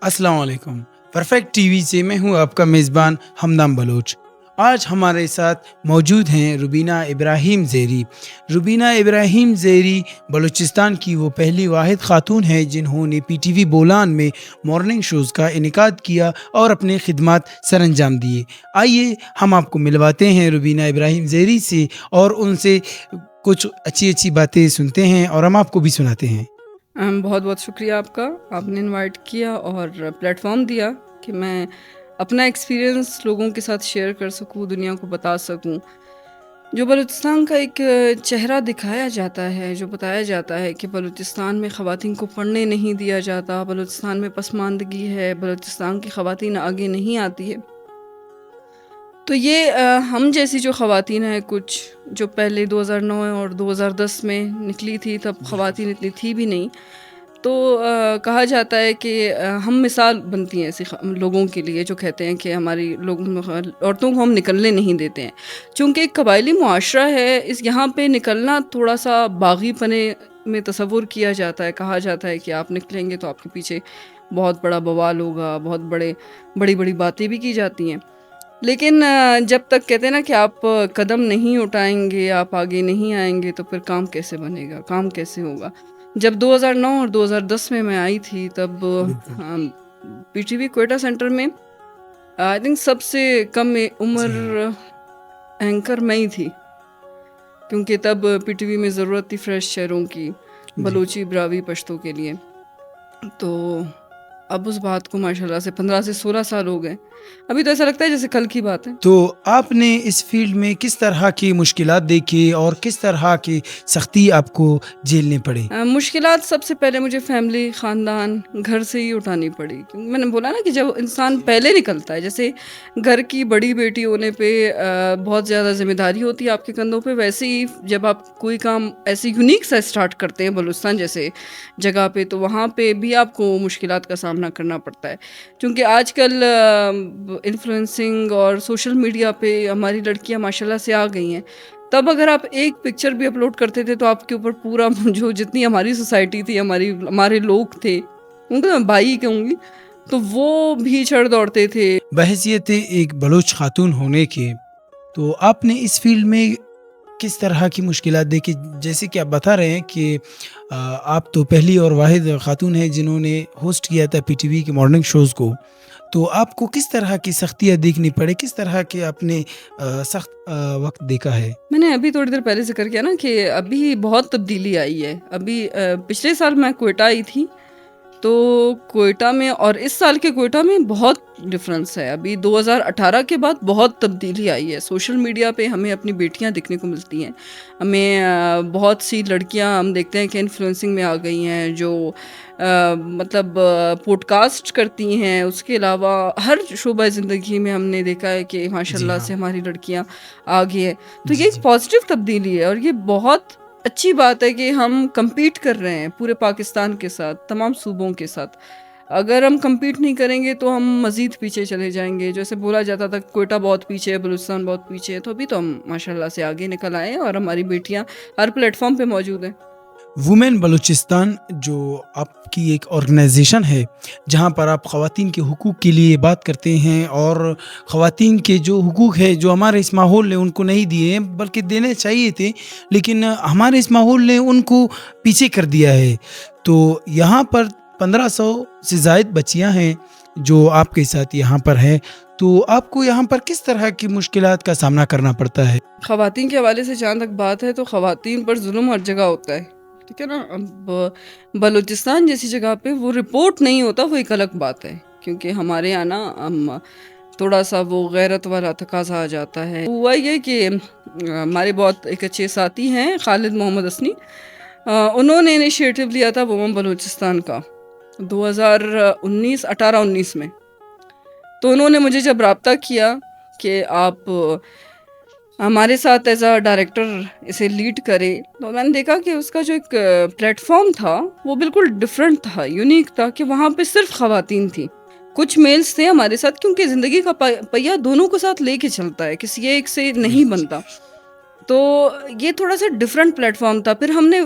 अस्सलाम वालेकुम। Perfect TV से मैं हूँ आपका मेज़बान हमदान बलोच। आज हमारे साथ मौजूद हैं रुबीना इब्राहिम ज़ेरी। रुबीना इब्राहिम ज़ेरी बलूचिस्तान की वो पहली वाहिद ख़ातून हैं जिन्होंने पीटीवी बोलान में मॉर्निंग शोज़ का इनेकाद किया और अपने खिदमात सरअंजाम दिए। आइए हम आपको मिलवाते हैं रुबीना इब्राहिम ज़ेरी से और उनसे कुछ अच्छी बातें सुनते हैं और हम आपको भी सुनाते हैं। बहुत बहुत शुक्रिया आपका, आपने इनवाइट किया और प्लेटफॉर्म दिया कि मैं अपना एक्सपीरियंस लोगों के साथ शेयर कर सकूं, दुनिया को बता सकूं। जो बलूचिस्तान का एक चेहरा दिखाया जाता है, जो बताया जाता है कि बलूचिस्तान में ख़वातीन को पढ़ने नहीं दिया जाता, बलूचिस्तान में पसमानदगी है, बलूचिस्तान की ख़वातीन आगे नहीं आती है। तो ये हम जैसी जो ख़वातीन हैं, कुछ जो पहले 2009 और 2010 में निकली थी, तब ख़वातीन इतनी थी भी नहीं। तो कहा जाता है कि हम मिसाल बनती हैं ऐसे लोगों के लिए जो कहते हैं कि हमारी औरतों को हम निकलने नहीं देते हैं। चूँकि एक कबायली मुआशरा है, इस यहाँ पे निकलना थोड़ा सा बागी पने में तसव्वुर किया जाता है। कहा जाता है कि आप निकलेंगे तो आपके पीछे बहुत बड़ा बवाल होगा, बहुत बड़ी बड़ी बातें भी की जाती हैं। लेकिन जब तक कहते हैं ना कि आप कदम नहीं उठाएंगे, आप आगे नहीं आएंगे, तो फिर काम कैसे बनेगा, काम कैसे होगा। जब 2009 और 2010 में मैं आई थी, तब पीटीवी क्वेटा सेंटर में आई थिंक सबसे कम उम्र एंकर मैं ही थी, क्योंकि तब पीटीवी में ज़रूरत थी फ्रेश चेहरों की, बलूची, ब्रावी, पश्तो के लिए। तो अब उस बात को माशाल्लाह से 15 से 16 साल हो गए। अभी तो ऐसा लगता है जैसे कल की बात है। तो आपने इस फील्ड में किस तरह की मुश्किलात देखी और किस तरह की सख्ती आपको झेलनी पड़ी? मुश्किलात सबसे पहले मुझे फैमिली, ख़ानदान, घर से ही उठानी पड़ी। क्योंकि मैंने बोला ना कि जब इंसान पहले निकलता है, जैसे घर की बड़ी बेटी होने पे बहुत ज़्यादा ज़िम्मेदारी होती है आपके कंधों पे, वैसे ही जब आप कोई काम ऐसे यूनिक सा स्टार्ट करते हैं बलूचिस्तान जैसे जगह पे, तो वहाँ पे भी आपको मुश्किलात का सामना करना पड़ता है। क्योंकि आजकल इन्फ्लुएंसिंग और सोशल मीडिया पे हमारी लड़कियाँ माशाल्लाह से आ गई हैं। तब अगर आप एक पिक्चर भी अपलोड करते थे तो आपके ऊपर पूरा जो जितनी हमारी सोसाइटी थी, हमारे लोग थे, उनको तो मैं भाई कहूँगी, तो वो भी चढ़ दौड़ते थे। बहैसियत एक बलूच खातून होने के, तो आपने इस फील्ड में किस तरह की मुश्किलात देखी? जैसे कि आप बता रहे हैं कि आप तो पहली और वाहिद खातून हैं जिन्होंने होस्ट किया था पीटीवी के मॉर्निंग शोज़ को। तो आपको किस तरह की सख्तियाँ देखनी पड़ी? किस तरह के आपने सख्त वक़्त देखा है? मैंने अभी थोड़ी देर पहले ज़िक्र किया ना कि अभी बहुत तब्दीली आई है। अभी पिछले साल मैं क्वेटा आई थी, तो क्वेटा में और इस साल के क्वेटा में बहुत डिफरेंस है। अभी 2018 के बाद बहुत तब्दीली आई है। सोशल मीडिया पे हमें अपनी बेटियां दिखने को मिलती हैं। हमें बहुत सी लड़कियां हम देखते हैं कि इन्फ्लुएंसिंग में आ गई हैं, जो मतलब पॉडकास्ट करती हैं। उसके अलावा हर शोबा ज़िंदगी में हमने देखा है कि जी माशाल्लाह हाँ। से हमारी लड़कियां आगे हैं। तो जी, ये एक जी। पॉजिटिव तब्दीली है और ये बहुत अच्छी बात है कि हम compete कर रहे हैं पूरे पाकिस्तान के साथ, तमाम सूबों के साथ। अगर हम compete नहीं करेंगे तो हम मज़ीद पीछे चले जाएँगे। जैसे बोला जाता था क्वेटा बहुत पीछे है, बलूचिस्तान बहुत पीछे है, तो अभी तो हम माशाल्लाह से आगे निकल आए हैं और हमारी बेटियाँ हर प्लेटफ़ॉर्म पे मौजूद हैं। वुमेन बलूचिस्तान जो आपकी एक ऑर्गेनाइजेशन है, जहाँ पर आप ख़वातीन के हुकूक के लिए बात करते हैं और ख़वातीन के जो हुकूक है, जो हमारे इस माहौल ने उनको नहीं दिए हैं, बल्कि देने चाहिए थे, लेकिन हमारे इस माहौल ने उनको पीछे कर दिया है। तो यहाँ पर 1500 से ज़ायद बच्चियाँ हैं, जो आपके साथ यहाँ पर हैं। तो आपको यहाँ पर किस तरह की मुश्किलात का सामना करना पड़ता है? ख़वातीन के हवाले से जहाँ तक बात है, तो ख़वातीन पर ज़ुल्म हर जगह होता है, ठीक है ना। अब बलूचिस्तान जैसी जगह पे वो रिपोर्ट नहीं होता, वो एक अलग बात है। क्योंकि हमारे यहाँ ना हम थोड़ा सा वो गैरत वाला तकाजा आ जाता है। हुआ ये कि हमारे बहुत एक अच्छे साथी हैं खालिद मोहम्मद असनी, उन्होंने इनिशिएटिव लिया था वुमेन बलूचिस्तान का 2019 18-19 में। तो उन्होंने मुझे जब राब्ता किया कि आप हमारे साथ एज अ डायरेक्टर इसे लीड करे, तो मैंने देखा कि उसका जो एक प्लेटफॉर्म था वो बिल्कुल डिफरेंट था, यूनिक था, कि वहाँ पे सिर्फ ख़वातीन थी। कुछ मेल्स थे हमारे साथ, क्योंकि ज़िंदगी का पहिया दोनों को साथ लेके चलता है, किसी एक से नहीं बिल्कुल। बनता। तो ये थोड़ा सा डिफरेंट प्लेटफॉर्म था। फिर हमने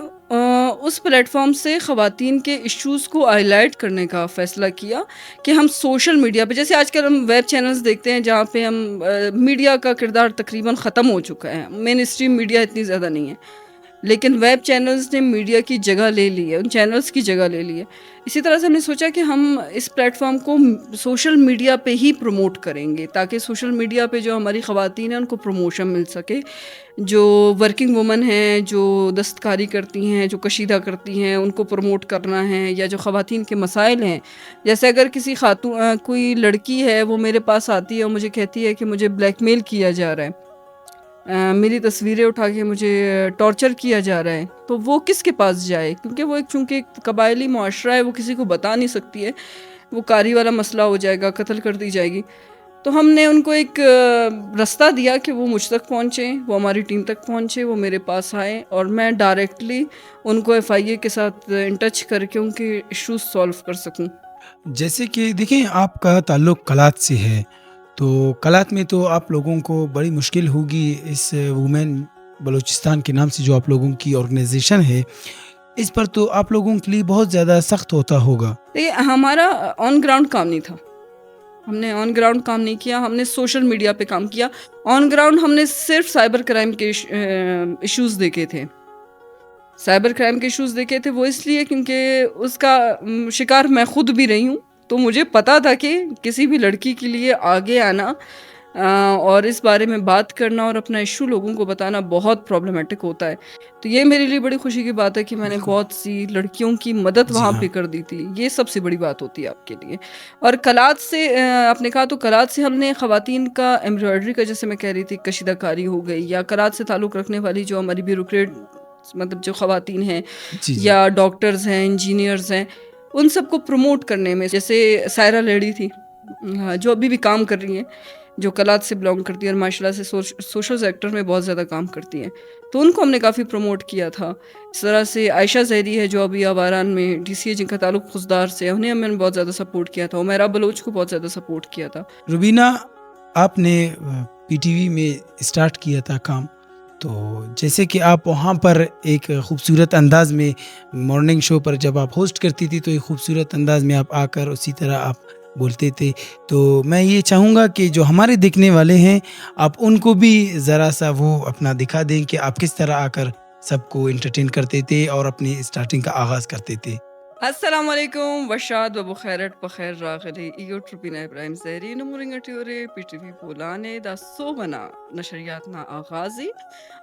اس پلیٹ فارم سے خواتین کے ایشوز کو ہائی لائٹ کرنے کا فیصلہ کیا کہ ہم سوشل میڈیا پہ، جیسے آج کل ہم ویب چینلز دیکھتے ہیں جہاں پہ ہم میڈیا کا کردار تقریباً ختم ہو چکا ہے، مین اسٹریم میڈیا اتنی زیادہ نہیں ہے، لیکن ویب چینلز نے میڈیا کی جگہ لے لی ہے، ان چینلز کی جگہ لے لی ہے۔ اسی طرح سے ہم نے سوچا کہ ہم اس پلیٹ فارم کو سوشل میڈیا پہ ہی پروموٹ کریں گے، تاکہ سوشل میڈیا پہ جو ہماری خواتین ہیں ان کو پروموشن مل سکے، جو ورکنگ وومن ہیں، جو دستکاری کرتی ہیں، جو کشیدہ کرتی ہیں، ان کو پروموٹ کرنا ہے، یا جو خواتین کے مسائل ہیں، جیسے اگر کسی خاتون کوئی لڑکی ہے وہ میرے پاس آتی ہے اور مجھے کہتی ہے کہ مجھے بلیک میل کیا جا رہا ہے، میری تصویریں اٹھا کے مجھے ٹارچر کیا جا رہا ہے، تو وہ کس کے پاس جائے؟ کیونکہ وہ چونکہ ایک قبائلی معاشرہ ہے، وہ کسی کو بتا نہیں سکتی ہے، وہ کاری والا مسئلہ ہو جائے گا، قتل کر دی جائے گی۔ تو ہم نے ان کو ایک رستہ دیا کہ وہ مجھ تک پہنچیں، وہ ہماری ٹیم تک پہنچے، وہ میرے پاس آئیں، اور میں ڈائریکٹلی ان کو FIA کے ساتھ ان ٹچ کر کے ان کے ایشوز سالو کر سکوں۔ جیسے کہ دیکھیں آپ کا تعلق کلات سے ہے، تو کلات میں تو آپ لوگوں کو بڑی مشکل ہوگی اس وومین بلوچستان کے نام سے جو آپ لوگوں کی آرگنائزیشن ہے، اس پر تو آپ لوگوں کے لیے بہت زیادہ سخت ہوتا ہوگا۔ ہمارا آن گراؤنڈ کام نہیں تھا، ہم نے آن گراؤنڈ کام نہیں کیا، ہم نے سوشل میڈیا پہ کام کیا۔ آن گراؤنڈ ہم نے صرف سائبر کرائم کے ایشوز دیکھے تھے، سائبر کرائم کے ایشوز دیکھے تھے، وہ اس لیے کیونکہ اس کا شکار میں خود بھی رہی ہوں، تو مجھے پتا تھا کہ کسی بھی لڑکی کے لیے آگے آنا اور اس بارے میں بات کرنا اور اپنا ایشو لوگوں کو بتانا بہت پرابلمٹک ہوتا ہے۔ تو یہ میرے لیے بڑی خوشی کی بات ہے کہ میں نے بہت سی لڑکیوں کی مدد جی وہاں ہاں، پہ کر دی تھی، یہ سب سے بڑی بات ہوتی ہے آپ کے لیے۔ اور کلات سے آپ نے کہا تو کلات سے ہم نے خواتین کا ایمبرائڈری کا، جیسے میں کہہ رہی تھی کشیدہ کاری ہو گئی، یا کلات سے تعلق رکھنے والی جو ہماری بیوروکریٹ مطلب جو خواتین ہیں جی جی یا ڈاکٹرز ہیں، انجینئرز ہیں، ان سب کو پروموٹ کرنے میں، جیسے سائرہ لیڈی تھی جو ابھی بھی کام کر رہی ہیں، جو کلات سے بلانگ کرتی ہیں اور ماشاء اللہ سے سوشل سیکٹر میں بہت زیادہ کام کرتی ہیں، تو ان کو ہم نے کافی پروموٹ کیا تھا۔ اس طرح سے عائشہ زہری ہے جو ابھی آباران میں DCA جن کا تعلق خضدار سے ہے، انہیں ہم نے بہت زیادہ سپورٹ کیا تھا، عمیرہ بلوچ کو بہت زیادہ سپورٹ کیا تھا۔ روبینہ، آپ نے PTV میں اسٹارٹ کیا تھا کام، تو جیسے کہ آپ وہاں پر ایک خوبصورت انداز میں مارننگ شو پر جب آپ ہوسٹ کرتی تھی تو ایک خوبصورت انداز میں آپ آ کر اسی طرح آپ بولتے تھے، تو میں یہ چاہوں گا کہ جو ہمارے دیکھنے والے ہیں آپ ان کو بھی ذرا سا وہ اپنا دکھا دیں کہ آپ کس طرح آ کر سب کو انٹرٹین کرتے تھے اور اپنی اسٹارٹنگ کا آغاز کرتے تھے۔ السلام علیکم وشاد و بخیرت بخیر راغلی ایو روبینہ ابراہیم زہری نمورنگٹیورے PTV بولانے دا سوبنا نشریات نا آغازی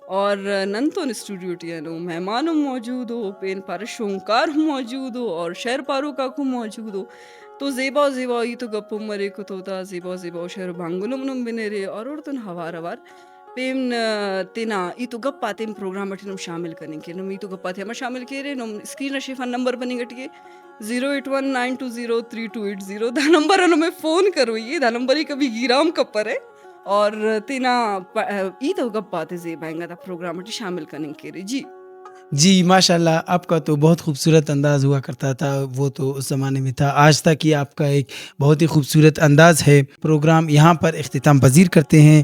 اور ننتون اسٹوڈیو ٹیانو مہمانوں موجود ہو، پین پارشونکار موجود ہو اور شہر پارو کا کو موجود ہو، تو زیبا زیبا ای تو گپو مرے کو تو دا زیبا زیبا شہر بانگلوم نم بنیرے اور اردن ہوار ہوار پیم تینا ای تو گپا تیم پروگرام اٹھی نم شامل کریں کہ نم ای تو گپا تھی ہمیں شامل کرے نم اسکرین شیفا نمبر بنی گٹیے 08192032880 دا نمبر انہوں میں فون کرو، یہ دا نمبر ہی کبھی گیرام کپر ہے، اور تینا ای تو گپا تے زیبائیں گا دا پروگرام اٹھی شامل کریں کرے۔ جی جی ماشاء اللہ، آپ کا تو بہت خوبصورت انداز ہوا کرتا تھا، وہ تو اس زمانے میں تھا، آج تک یہ آپ کا ایک بہت ہی خوبصورت انداز ہے۔ پروگرام یہاں پر اختتام پذیر کرتے ہیں،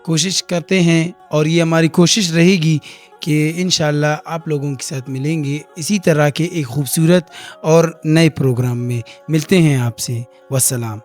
کوشش کرتے ہیں اور یہ ہماری کوشش رہے گی کہ انشاءاللہ آپ لوگوں کے ساتھ ملیں گے اسی طرح کے ایک خوبصورت اور نئے پروگرام میں۔ ملتے ہیں آپ سے، والسلام۔